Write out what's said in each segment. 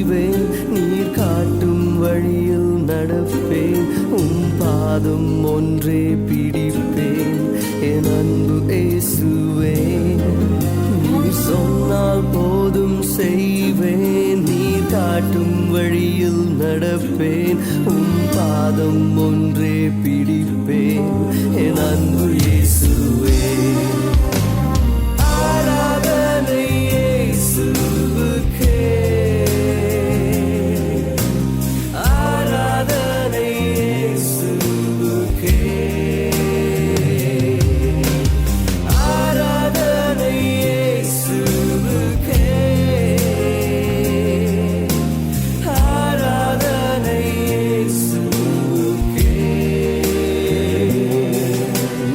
செய்வேன், நீர் காட்டும் வழியில் நடப்பேன், பாதம் ஒன்றே பிடிப்பேன் என் அன்பு இயேசுவே. நீர் சொன்னால் போதும் செய்வேன், நீர் காட்டும் வழியில் நடப்பேன், பாதம் ஒன்றே பிடிப்பேன் என் அன்பு இயேசுவே. ஆராதனை இயேசுவுக்கே, ஆராதனை இயேசுவுக்கே, ஆராதனை இயேசுவுக்கே, ஆராதனை இயேசுவுக்கே.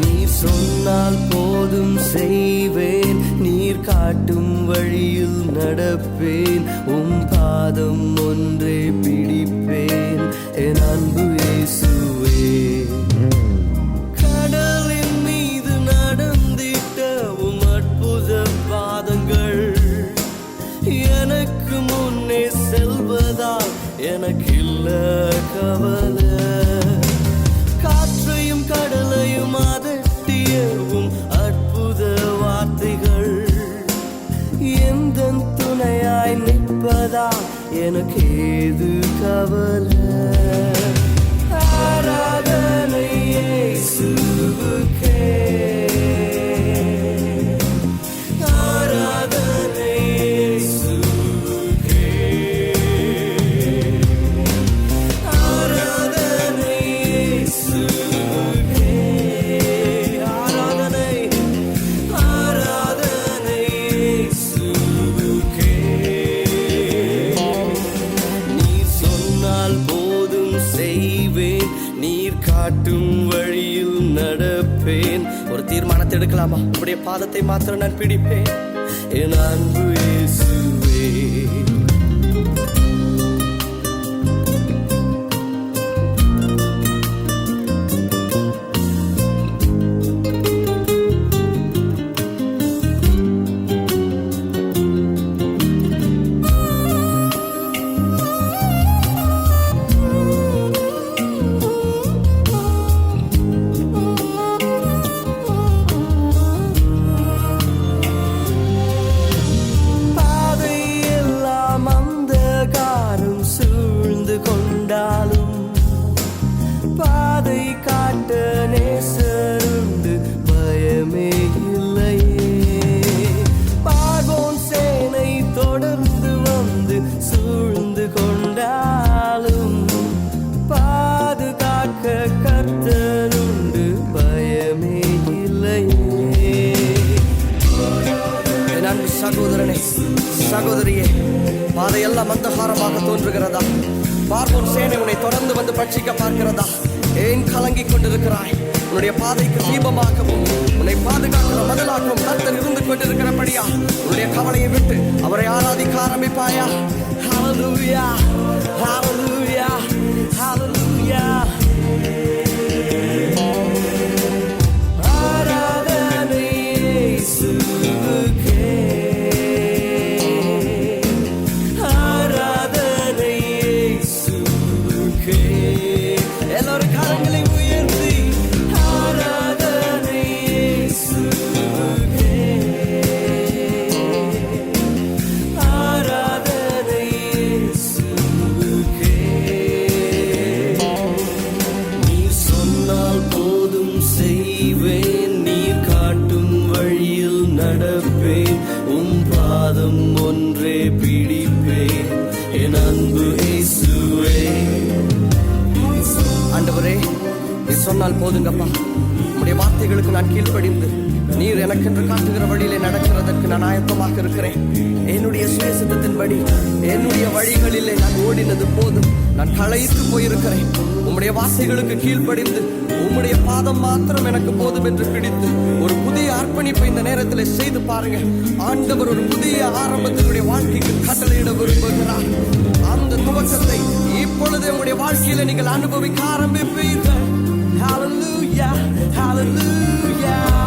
நீர் சொன்னால் போதும் செய்வேன், நீர் காட்டும் வழியில் நடப்பேன், பாதம் ஒன்றே பிடிப்பேன் என் அன்பு இயேசுவே. கடலின் மீது நடந்திட்ட அற்புத பாதங்கள் எனக்கு முன்னே செல்வதால் எனக்கில்ல கவலை. காற்றையும் கடலையும் அதட்டியவும் அற்புத வார்த்தைகள் எந்தன் துணையாய் நிற்பதா எனக்கு ஏது கவலை. ஆராதனை இயேசுவுக்கே, ஆராதனை இயேசுவுக்கே, ஆராதனை இயேசுவுக்கே, ஆராதனை, ஆராதனை இயேசுவுக்கே. நீர் சொன்னால் போதும் செய்வேன், நீர் காட்டும் வழியில் நடப்பேன். ஒரு தீர்மானத்தை எடுக்கலாமா? உடைய பாதத்தை மாத்திரம் நான் பிடிப்பேன் என் அன்பு இயேசுவே. பாதை எல்லாம் அந்தகாரம் சூழ்ந்து கொண்டாலும் பாதை காட்ட நேசருண்டு, பயமே இல்லையே. பார்வோன் சேனை தொடர்ந்து வந்து சூழ்ந்து கொண்டாலும் பாதுகாக்க கர்த்தருண்டு, பயமே இல்லையே. என் அன்பு சகோதரனே, சகோதரியே, பாதையெல்லாம் அந்தகாரமாக தோன்றுகிறதா? பார்வோன் சேனை உன்னை தொடர்ந்து வந்து பட்சிக்க பார்க்கிறதா? ஏன் கலங்கிக் கொண்டிருக்கிறாய்? உன்னுடைய பாதைக்கு தீபமாகவும் உன்னை பாதுகாக்கிற மதிலாகவும் கர்த்தர் இருந்து கொண்டிருக்கிறபடியா உன்னுடைய கவலையை விட்டு அவரை ஆராதிக்க ஆரம்பிப்பாயா? ஹல்லேலூயா, ஹல்லேலூயா, ஹல்லேலூயா. ஆராதனை இயேசுவுக்கே, ஆராதனை இயேசுவுக்கே. எல்லாரும் கரங்களை உயர்த்தி ஆராதனை இயேசுவுக்கே, ஆராதனை இயேசுவுக்கே. நீர் சொன்னால் போதும் செய்வேன், நீர் காட்டும் வழியில் நடப்பேன், பாதம் ஒன்றே பிடிப்பேன் என் அன்பு இயேசுவே. ஆண்டவரே, நீ சொன்னால் போதுங்கப்பா. உம்முடைய வார்த்தைகளுக்கு நான் கீழ்ப்படிந்து நீர் எனக்கென்று காட்டுகிற வழியிலே நடக்கிறதற்கு நான் ஆயத்தமாக இருக்கிறேன். என்னுடைய சுயசித்தத்தின்படி என்னுடைய வழிகளிலே நான் ஓடினது போதும். நான் களைத்து போயிருக்கிறேன். உம்முடைய வார்த்தைகளுக்கு கீழ்ப்படிந்து உம்முடைய பாதம் மாத்திரம் எனக்கு போதும் என்று பிடித்து ஒரு புதிய அர்ப்பணிப்பை இந்த நேரத்தில் செய்து பாருங்க. ஆண்டவர் ஒரு புதிய ஆரம்பத்தினுடைய வாழ்க்கைக்கு கட்டளையிட விரும்புகிறார். அந்த துவக்கத்தை இப்பொழுது உங்களுடைய வாழ்க்கையில நீங்கள் அனுபவிக்க ஆரம்பிப்பீர்கள். Hallelujah, hallelujah.